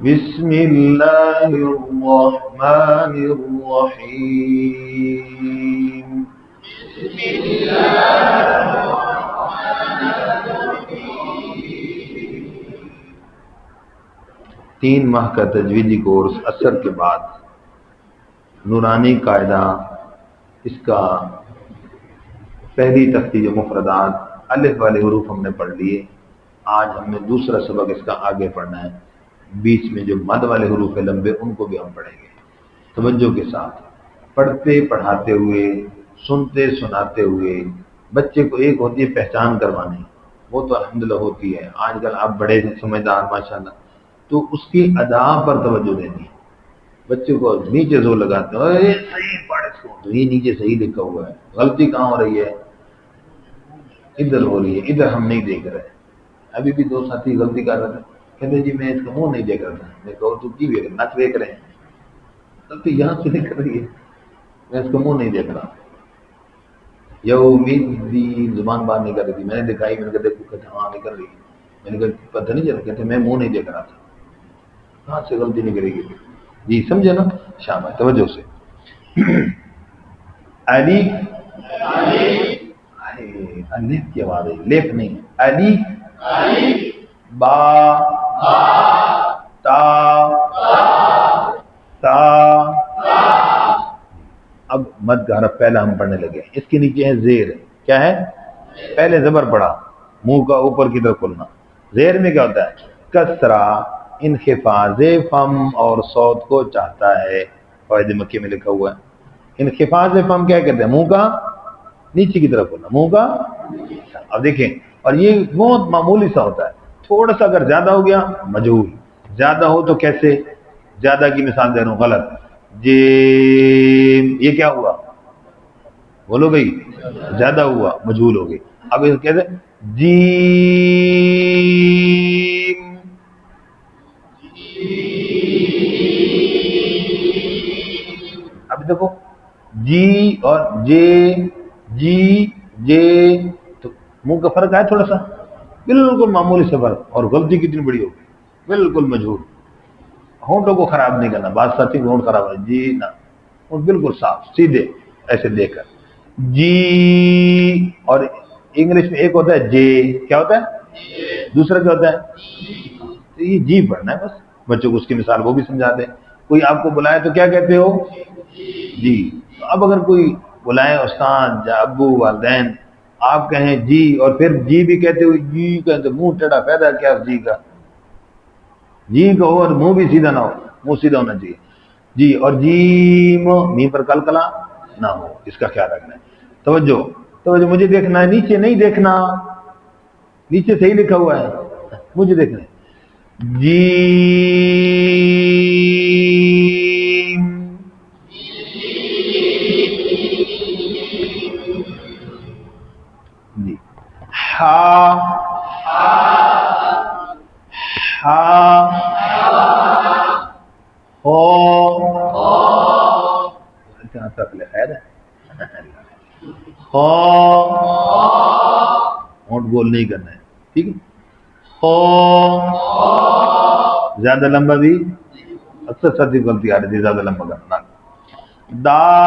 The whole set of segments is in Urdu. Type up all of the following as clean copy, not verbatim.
بسم اللہ الرحمن الرحیم. تین ماہ کا تجویدی کورس اثر کے بعد نورانی قاعدہ، اس کا پہلی تختی جو مفردات الف والے حروف ہم نے پڑھ لیے. آج ہم نے دوسرا سبق اس کا آگے پڑھنا ہے. بیچ میں جو مد والے حروف ہیں لمبے، ان کو بھی ہم پڑھیں گے توجہ کے ساتھ، پڑھتے پڑھاتے ہوئے، سنتے سناتے ہوئے. بچے کو ایک ہوتی ہے پہچان کروانی، وہ تو الحمدللہ ہوتی ہے. آج کل آپ بڑے سمجھدار ماشاءاللہ، تو اس کی ادا پر توجہ دینی. بچے کو نیچے زور لگاتے ہیں، اے صحیح پڑھ اس کو، تو یہ نیچے صحیح لکھا ہوا ہے، غلطی کہاں ہو رہی ہے؟ ادھر ہو رہی ہے، ادھر ہم نہیں دیکھ رہے. ابھی بھی دو ساتھی غلطی کر رہے تھے، کہتے جی میں اس کا منہ نہیں دیکھ رہا تھا. میں کہو تو کی دیکھ رہے، نچ دیکھ رہے ہیں، غلطی یہاں سے نہیں کر رہی ہے، میں اس کا منہ نہیں دیکھ رہا. یوم الدین زبان باہر نہیں کر رہی تھی، میں نے دکھائی، میں نے کہا دیکھو، کہتے ہاں نہیں کر رہی ہے. میں نے کہا پتہ نہیں چلا، کہتے میں منہ نہیں دیکھ رہا تھا. کہاں سے غلطی نکلے گی؟ جی سمجھے نا؟ شامل توجہ سے. الف، الف کی آواز ہے، لیف نہیں. الف، با، تا، تا. اب مد کا حرف پہلا ہم پڑھنے لگے. اس کے نیچے ہے زیر. کیا ہے؟ پہلے زبر پڑا، منہ کا اوپر کی طرف کھلنا. زیر میں کیا ہوتا ہے؟ کسرہ، انخفاض فم اور صوت کو چاہتا ہے. قواعد مکی میں لکھا ہوا ہے. انخفاض فم کیا کہتے ہیں؟ منہ کا نیچے کی طرف کھلنا، منہ کا. اب دیکھیں، اور یہ بہت معمولی سا ہوتا ہے. تھوڑا سا اگر زیادہ ہو گیا مجہول. زیادہ ہو تو کیسے؟ زیادہ کی مثال دے رہا ہوں، غلط. جیم، یہ کیا ہوا؟ بولو بھائی، زیادہ ہوا، مجہول ہو گئی. اب یہ کہتے ہیں جیم. اب دیکھو جی اور جے، جی جے، تو منہ کا فرق ہے تھوڑا سا، بالکل معمولی سے فرق. اور غلطی کتنی بڑی ہوگی، بالکل مجہول. ہونٹوں کو خراب نہیں کرنا. بعض ساتھی کو ہونٹ خراب ہے، جی نہ، ہونٹ بالکل صاف سیدھے ایسے دے کر جی. اور انگلش میں ایک ہوتا ہے جے، کیا ہوتا ہے؟ دوسرا کیا ہوتا ہے؟ تو یہ جی پڑھنا ہے بس. بچوں کو اس کی مثال وہ بھی سمجھا دیں. کوئی آپ کو بلائے تو کیا کہتے ہو؟ جی. تو اب اگر کوئی بلائے استاد یا ابو والدین، آپ کہیں جی اور پھر جی بھی کہتے ہوئے جی کہتے، منہ ٹیڑھا پیدا کیا اس جی کا؟ جی کا ہو اور منہ بھی سیدھا نہ ہو، منہ سیدھا ہونا چاہیے. جی اور جیم، میم پر کلکلا نہ ہو، اس کا خیال رکھنا ہے. توجہ توجہ، مجھے دیکھنا ہے، نیچے نہیں دیکھنا. نیچے صحیح لکھا ہوا ہے، مجھے دیکھنا ہے. جیم. جی. ہا، ہا، ہو. خیر ہے. ہو، ہونٹ گول نہیں کرنا ہے، ٹھیک ہے. ہو، زیادہ لمبا بھی اکثر سردی غلطی آ رہی تھی، زیادہ لمبا کرنا. دال،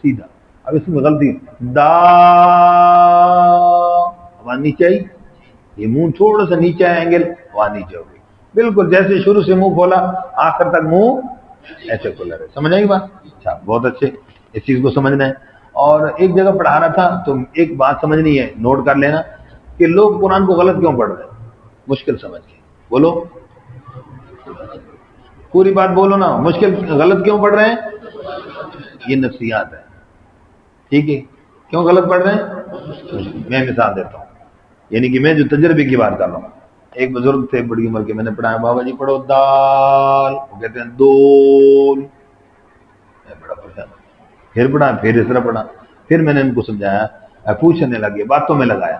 سیدھا. اب اس میں غلطی، دا، آواز نیچے آئی، یہ منہ تھوڑا سا نیچے ہے، اینگل آواز نیچے ہو گئی. بالکل جیسے شروع سے منہ کھولا آخر تک منہ ایسے کھولا رہے. سمجھ آئی بات؟ اچھا، بہت اچھے. اس چیز کو سمجھنا ہے. اور ایک جگہ پڑھا رہا تھا تو ایک بات سمجھنی ہے، نوٹ کر لینا کہ لوگ قرآن کو غلط کیوں پڑھ رہے ہیں. مشکل سمجھ کے بولو، پوری بات بولو نا. مشکل غلط کیوں پڑھ رہے ہیں؟ یہ نفسیات ہے، ٹھیک ہے. کیوں غلط پڑھ رہے ہیں؟ میں مثال دیتا ہوں، یعنی کہ میں جو تجربے کی بات کر رہا ہوں. ایک بزرگ تھے بڑی عمر کے، میں نے پڑھایا، بابا جی پڑھو دال، وہ کہتے ہیں دول. میں بڑا پریشان. پھر پڑھا، پھر اس طرح پڑھا. پھر میں نے ان کو سمجھایا، پوچھنے لگے، باتوں میں لگایا.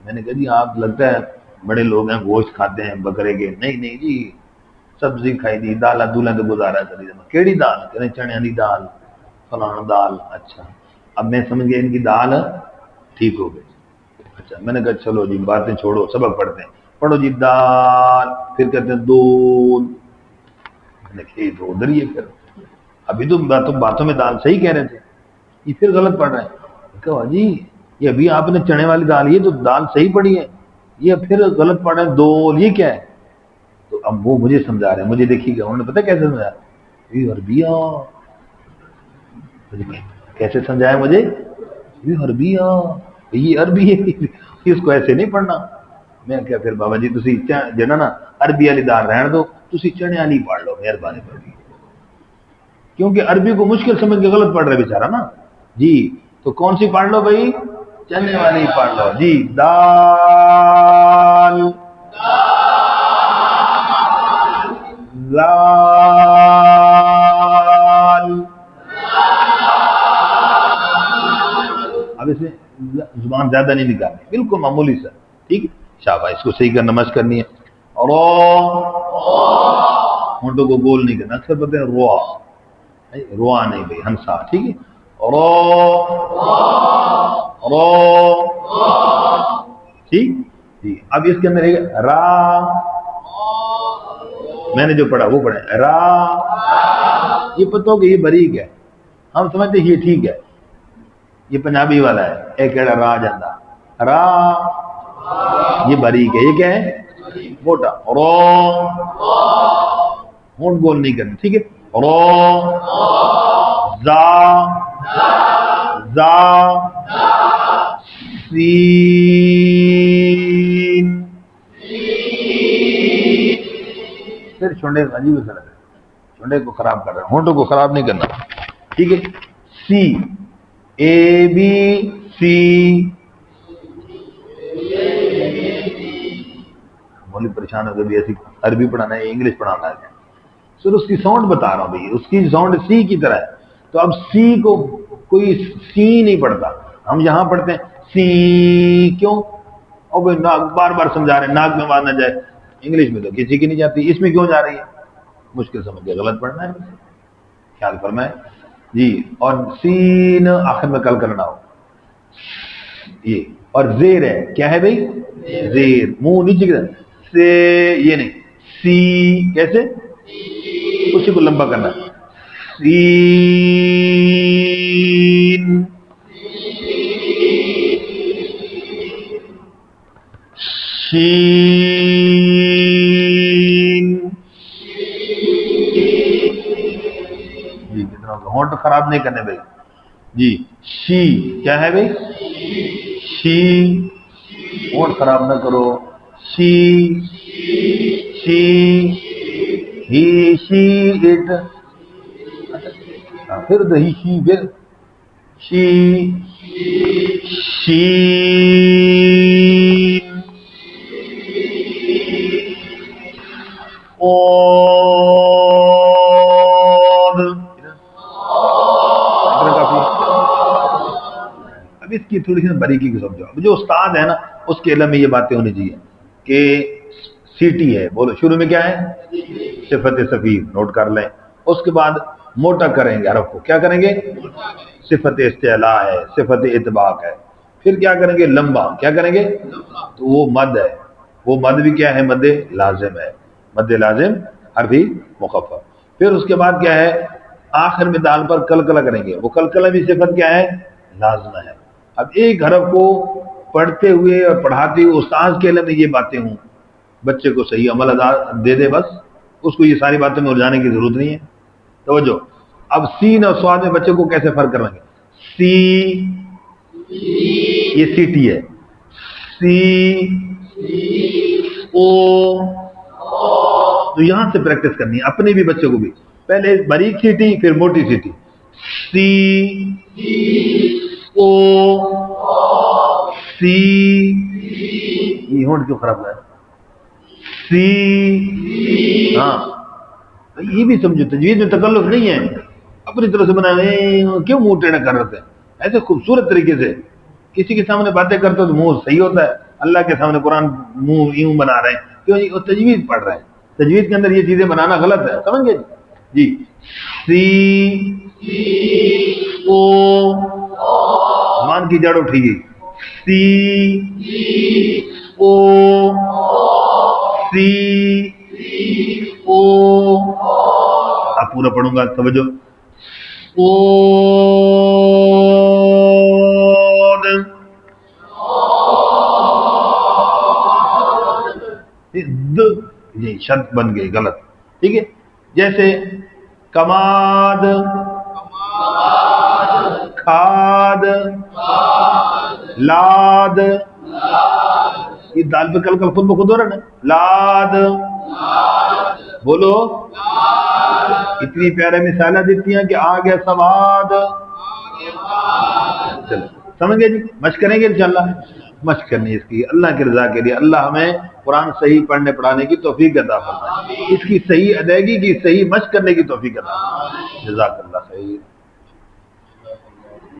میں نے کہا جی آپ لگتا ہے بڑے لوگ ہیں، گوشت کھاتے ہیں بکرے کے. نہیں نہیں جی، سبزی کھائی دی، دال دولیں تو گزارا کری. کیڑی دال؟ کہتے چنے دی دال، فلانا دال. اچھا، اب میں سمجھ گیا ان کی دال ٹھیک ہو گئے. اچھا میں نے کہا چلو جی باتیں چھوڑو سبق پڑھتے ہیں. پڑھو جی دال. پھر کہتے ہیں دودھ. میں نے کہا تو ادھر ہی ہے. پھر ابھی تم باتوں میں دال صحیح کہہ رہے تھے, یہ پھر غلط پڑھ رہے ہیں. کہا جی یہ ابھی آپ نے چنے والی دال, یہ تو دال صحیح پڑھی ہے, یہ پھر غلط پڑھ رہے ہیں دول, یہ کیا ہے؟ تو اب وہ مجھے سمجھا رہے ہیں, مجھے دیکھیے گا انہوں نے پتہ کیسے سمجھایا, یہ عربیہ. کیسے سمجھایا مجھے؟ یہ عربیہ, یہ عربی ہے, اس کو ایسے نہیں پڑھنا. میں کیا پھر بابا جی تسی جنا نا عربی والی دال رہن دو, تسی چنے والی پڑھ لو مہربانی کر کے, کیونکہ عربی کو مشکل سمجھ کے غلط پڑھ رہے بیچارہ نا جی. تو کون سی پڑھ لو بھائی؟ چنے والی پڑھ لو جی. دال لال. اب اس میں زبان زیادہ نہیں نکالنی, بالکل معمولی سا, ٹھیک ہے. شاباش, اس کو صحیح کرنا مشق کرنی ہے. اور ہونٹوں کو گول نہیں کرنا, اکثر بولتے ہیں روا, روا نہیں بھائی, ہنسا, ٹھیک ہے. رو ٹھیک جی. اب اس کے اندر را, میں نے جو پڑھا وہ پڑھے را. یہ پتہ ہو کہ یہ باریک ہے, ہم سمجھتے ہیں یہ ٹھیک ہے, یہ پنجابی والا ہے, ایک کہڑا را جاندہ را, یہ باریک ہے, یہ کیا ہے موٹا. رو ہونٹ گول نہیں کرنا, ٹھیک ہے. رو زا زا سین. پھر چھوڑے عجیب سا لگا, چھوڑے کو خراب کر رہا ہے, ہونٹوں کو خراب نہیں کرنا, ٹھیک ہے. سی اے بی سی. مولی پریشان ہو گئی ایسی عربی پڑھانا ہے انگلش پڑھانا ہے, سر اس کی ساؤنڈ بتا رہا ہوں بھائی, اس کی ساؤنڈ سی کی طرح ہے. تو اب سی کو کوئی سی نہیں پڑھتا, ہم یہاں پڑھتے ہیں سی. کیوں؟ اور بھائی بار بار سمجھا رہے ہیں ناک میں آواز نہ جائے. انگلش میں تو کسی کی نہیں جاتی, اس میں کیوں جا رہی ہے؟ مشکل سمجھ کے غلط پڑھنا ہے, خیال فرمائے جی. اور سین آخر میں کل کرنا ہو یہ. اور زیر ہے, کیا ہے بھائی؟ زیر, منہ نیچے کی طرف سے, یہ نہیں. سی کیسے؟ اسی کو لمبا کرنا, سین. شین. جی کتنا ہونٹ خراب نہیں کرنے بھائی جی. شی کیا ہے بھائی؟ شی, ہونٹ خراب نہ کرو. شی شی ہی شی اٹ, پھر دہی شی, پھر شی شین. اب اس کی تھوڑی سی باریکی کو سمجھو. اب جو استاد ہے نا اس کے علم میں یہ باتیں ہونی چاہیے کہ سیٹی ہے, بولو شروع میں کیا ہے؟ صفت صفیر, نوٹ کر لیں. اس کے بعد موٹا کریں گے حرف کو, کیا کریں گے؟ صفت استعلاء ہے, صفت اطباق ہے. پھر کیا کریں گے؟ لمبا, کیا کریں گے؟ تو وہ مد ہے, وہ مد بھی کیا ہے؟ مد لازم ہے, مد لازم حرفی مخفف. پھر اس کے بعد کیا ہے؟ آخر میں دال پر کلکلہ کریں گے, وہ کلکلہ بھی صفت کیا ہے؟ لازمہ ہے. اب ایک حرف کو پڑھتے ہوئے اور پڑھاتے ہوئے استاد کے علم میں یہ باتیں ہوں, بچے کو صحیح عمل ادا دے دے, بس اس کو یہ ساری باتیں میں الجھانے کی ضرورت نہیں ہے. توجہ. اب سین اور سواد میں بچے کو کیسے فرق کروائیں گے؟ سی, یہ سیٹی ہے. سی او, تو یہاں سے پریکٹس کرنی ہے اپنے بھی بچے کو بھی. پہلے باریک سیٹی, پھر موٹی سیٹی. سی او سی. یہ ہونٹ کیوں خراب ہے؟ سی. ہاں یہ بھی سمجھو تجوید میں تکلف نہیں ہے, اپنی طرح سے بنا. کیوں منہ ٹیڑھا کر رہتے ہیں ایسے خوبصورت طریقے سے؟ کسی کے سامنے باتیں کرتے ہو تو منہ صحیح ہوتا ہے, اللہ کے سامنے قرآن منہ یوں بنا رہے ہیں, کیوں جی؟ وہ تجوید پڑھ رہے ہیں, تجوید کے اندر یہ چیزیں بنانا غلط ہے, سمجھ گئے جی. سی او, زبان کی جڑ اٹھی گئی. سی او سی او. اب پورا پڑھوں گا، توجہ. اود. یہ شرط بن گئی غلط. ٹھیک ہے، جیسے کماد، کھاد، لاد. یہ دال پہ کل خود بخود ہو رہا نا. لاد بولو. اتنی پیارے مثالیں دیتی ہیں کہ آ گیا سواد. چلو سمجھ گئے جی. مشق کریں گے انشاءاللہ. مشق کرنی ہے اس کی اللہ کی رضا کے لیے. اللہ ہمیں قرآن صحیح پڑھنے پڑھانے کی توفیق عطا فرمائے، اس کی صحیح ادائیگی کی، صحیح مشق کرنے کی توفیق عطا فرمائے. جزاک اللہ خیر.